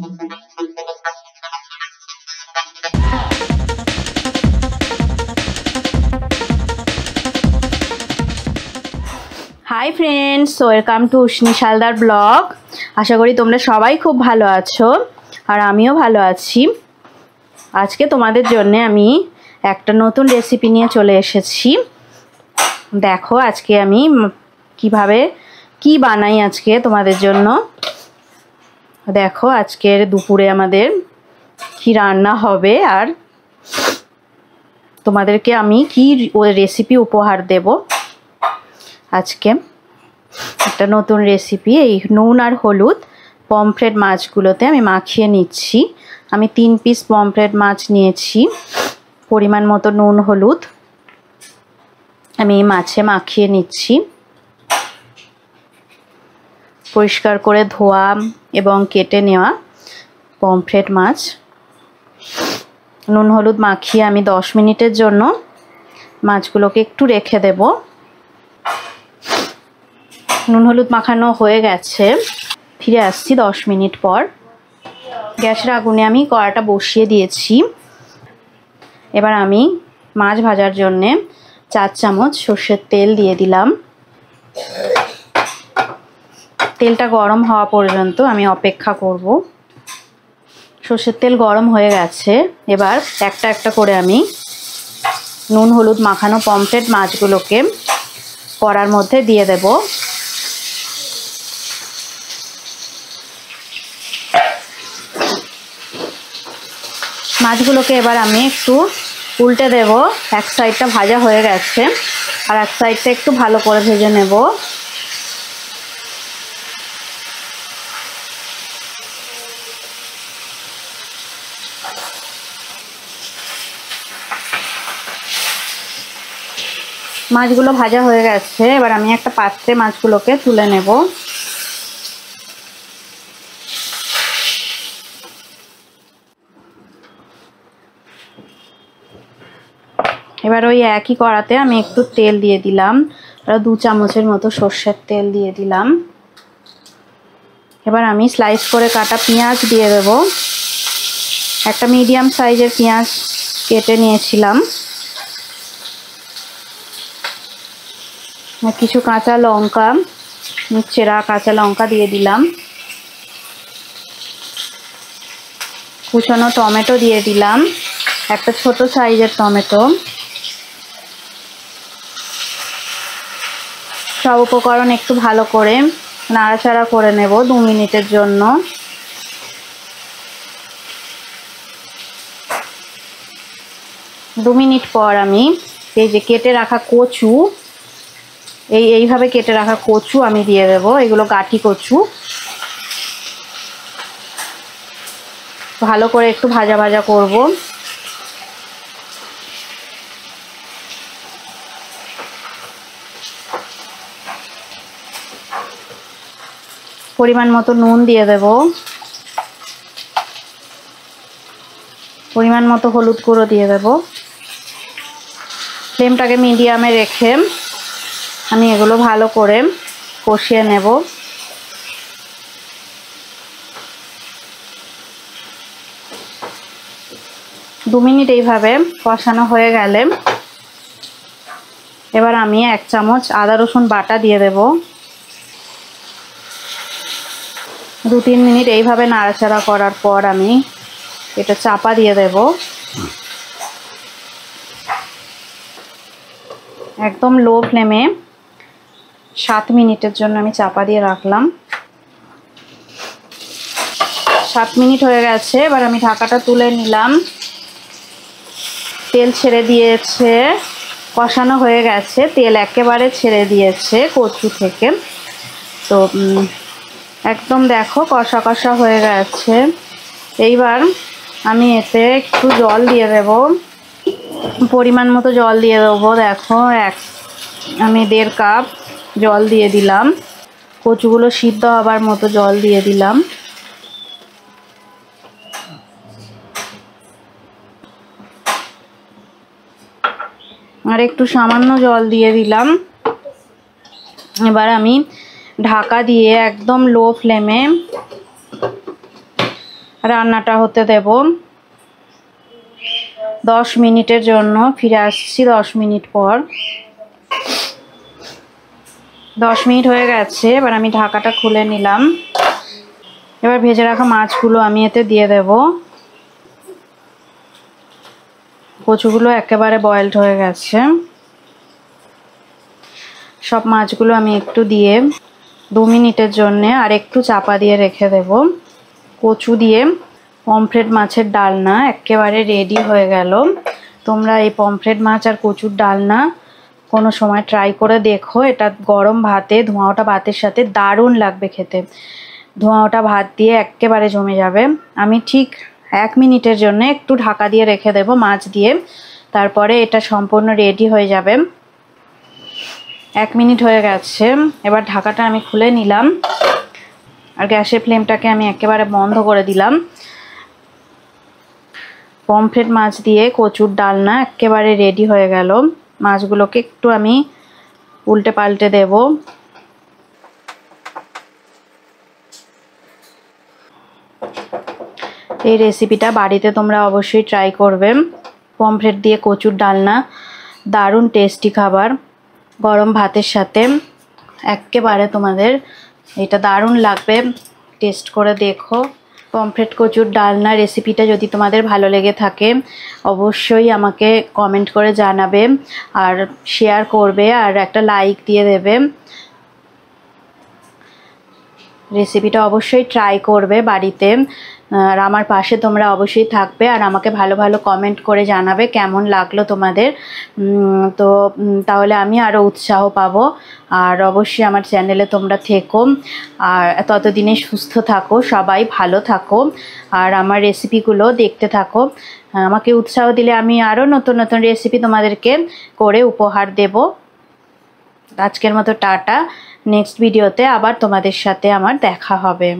High friends, welcome to उष्णी शालदार blog. आशा करी তোমরা সবাই খুব ভালো আছো আর আমিও ভালো আছি। আজকে তোমাদের জন্য আমি একটা নতুন রেসিপি নিয়ে চলে এসেছি। দেখো আজকে আমি কিভাবে কি বানাই আজকে তোমাদের জন্য। দেখো আজকের দুপুরে আমাদের কি রান্না হবে আর তোমাদেরকে আমি কি রেসিপি উপহার দেব। আজকে একটা নতুন রেসিপি, এই নুন আর হলুদ পমফ্রেট মাছগুলোতে আমি মাখিয়ে নিচ্ছি। আমি 3 পিস পমফ্রেট মাছ নিয়েছি। পরিমাণ মতো নুন হলুদ আমি এই মাছে মাখিয়ে নিচ্ছি। পরিষ্কার করে ধোয়া এবং কেটে নেওয়া পমফ্রেট মাছ নুন হলুদ মাখিয়ে আমি 10 মিনিটের জন্য মাছগুলোকে একটু রেখে দেব। নুন হলুদ মাখানো হয়ে গেছে, ফিরে আসছি 10 মিনিট পর। গ্যাসের আগুনে আমি কড়াটা বসিয়ে দিয়েছি। এবার আমি মাছ ভাজার জন্য 4 চামচ সর্ষের তেল দিয়ে দিলাম। তেলটা গরম হওয়া পর্যন্ত আমি অপেক্ষা করব। সর্ষের তেল গরম হয়ে গেছে। এবার একটা একটা করে আমি নুন হলুদ মাখানো পমফ্রেট মাছগুলোকে কড়ার মধ্যে দিয়ে দেব। মাছগুলোকে এবার আমি একটু উল্টে দেব। এক সাইডটা ভাজা হয়ে গেছে আর এক সাইডটা একটু ভালো করে ভেজে নেব। মাছগুলো ভাজা হয়ে গেছে। এবার আমি একটা পাত্রে মাছগুলোকে তুলে নেব। এবার ওই একই কড়াতে আমি একটু তেল দিয়ে দিলাম, আর 2 চামচের মতো সর্ষের তেল দিয়ে দিলাম। এবার আমি স্লাইস করে কাটা পেঁয়াজ দিয়ে দেব। একটা মিডিয়াম সাইজের পেঁয়াজ কেটে নিয়েছিলাম। কিছু কাঁচা লঙ্কা, চেরা কাঁচা লঙ্কা দিয়ে দিলাম। কুচানো টমেটো দিয়ে দিলাম, একটা ছোট সাইজের টমেটো। সব উপকরণ একটু ভালো করে নাড়াচাড়া করে নেব 2 মিনিটের জন্য। দু মিনিট পর আমি এই যে কেটে রাখা কচু, এইভাবে কেটে রাখা কচু আমি দিয়ে দেব। এগুলো গাঠি কচু। ভালো করে একটু ভাজা ভাজা করব। পরিমাণ মতো নুন দিয়ে দেব। পরিমাণ মতো হলুদ গুঁড়ো দিয়ে দেব। ফ্লেমটাকে মিডিয়ামে রেখে আমি এগুলো ভালো করে কষিয়ে নেব। দু মিনিট এইভাবে কষানো হয়ে গেলে এবার আমি 1 চামচ আদা রসুন বাটা দিয়ে দেব। 2-3 মিনিট এইভাবে নাড়াচাড়া করার পর আমি এটা চাপা দিয়ে দেব। একদম লো ফ্লেমে 7 মিনিটের জন্য আমি চাপা দিয়ে রাখলাম। 7 মিনিট হয়ে গেছে। এবার আমি ঢাকাটা তুলে নিলাম। তেল ছেড়ে দিয়েছে, কষানো হয়ে গেছে, তেল একেবারে ছেড়ে দিয়েছে কচু থেকে। তো একদম দেখো কষা কষা হয়ে গেছে। এইবার আমি এতে একটু জল দিয়ে দেব। পরিমাণ মতো জল দিয়ে দেবো। দেখো আমি 1.5 কাপ জল দিয়ে দিলাম। কচুগুলো সিদ্ধ হবার মতো জল দিয়ে দিলাম। আর একটু সামান্য জল দিয়ে দিলাম। এবার আমি ঢাকা দিয়ে একদম লো ফ্লেমে রান্নাটা হতে দেব 10 মিনিটের জন্য। ফিরে আসছি 10 মিনিট পর। 10 মিনিট হয়ে গেছে, এবার আমি ঢাকাটা খুলে নিলাম। এবার ভেজে রাখা মাছগুলো আমি এতে দিয়ে দেব। কচুগুলো একেবারে বয়েলড হয়ে গেছে। সব মাছগুলো আমি একটু দিয়ে 2 মিনিটের জন্য আর একটু চাপা দিয়ে রেখে দেব। কচু দিয়ে পমফ্রেট মাছের ডালনা একেবারে রেডি হয়ে গেল। তোমরা এই পমফ্রেট মাছ আর কচুর ডালনা কোনো সময় ট্রাই করে দেখো। এটা গরম ভাতে, ধোঁয়া ওঠা ভাতের সাথে দারুণ লাগবে খেতে। ধোঁয়া ওঠা ভাত দিয়ে একেবারে জমে যাবে। আমি ঠিক 1 মিনিটের জন্য একটু ঢাকা দিয়ে রেখে দেব মাছ দিয়ে, তারপরে এটা সম্পূর্ণ রেডি হয়ে যাবে। 1 মিনিট হয়ে গেছে, এবার ঢাকাটা আমি খুলে নিলাম আর গ্যাসের ফ্লেমটাকে আমি একেবারে বন্ধ করে দিলাম। পমফ্রেট মাছ দিয়ে কচুর ডালনা একেবারে রেডি হয়ে গেল। মাছগুলোকে একটু আমি উল্টে পাল্টে দেব। এই রেসিপিটা বাড়িতে তোমরা অবশ্যই ট্রাই করবে। পমফ্রেট দিয়ে কচুর ডালনা দারুণ টেস্টি খাবার, গরম ভাতের সাথে একেবারে তোমাদের এটা দারুণ লাগবে। টেস্ট করে দেখো। পমফ্রেট কচুর ডালনা রেসিপিটা যদি তোমাদের ভালো লেগে থাকে অবশ্যই আমাকে কমেন্ট করে জানাবে আর শেয়ার করবে আর একটা লাইক দিয়ে দেবে। রেসিপিটা অবশ্যই ট্রাই করবে বাড়িতে, আর আমার পাশে তোমরা অবশ্যই থাকবে আর আমাকে ভালো ভালো কমেন্ট করে জানাবে কেমন লাগলো তোমাদের। তো তাহলে আমি আরও উৎসাহ পাবো। আর অবশ্যই আমার চ্যানেলে তোমরা থেকো আর ততদিনে সুস্থ থাকো, সবাই ভালো থাকো আর আমার রেসিপিগুলো দেখতে থাকো। আমাকে উৎসাহ দিলে আমি আরও নতুন নতুন রেসিপি তোমাদেরকে করে উপহার দেব। আজকের মতো টাটা। নেক্সট ভিডিওতে আবার তোমাদের সাথে আমার দেখা হবে।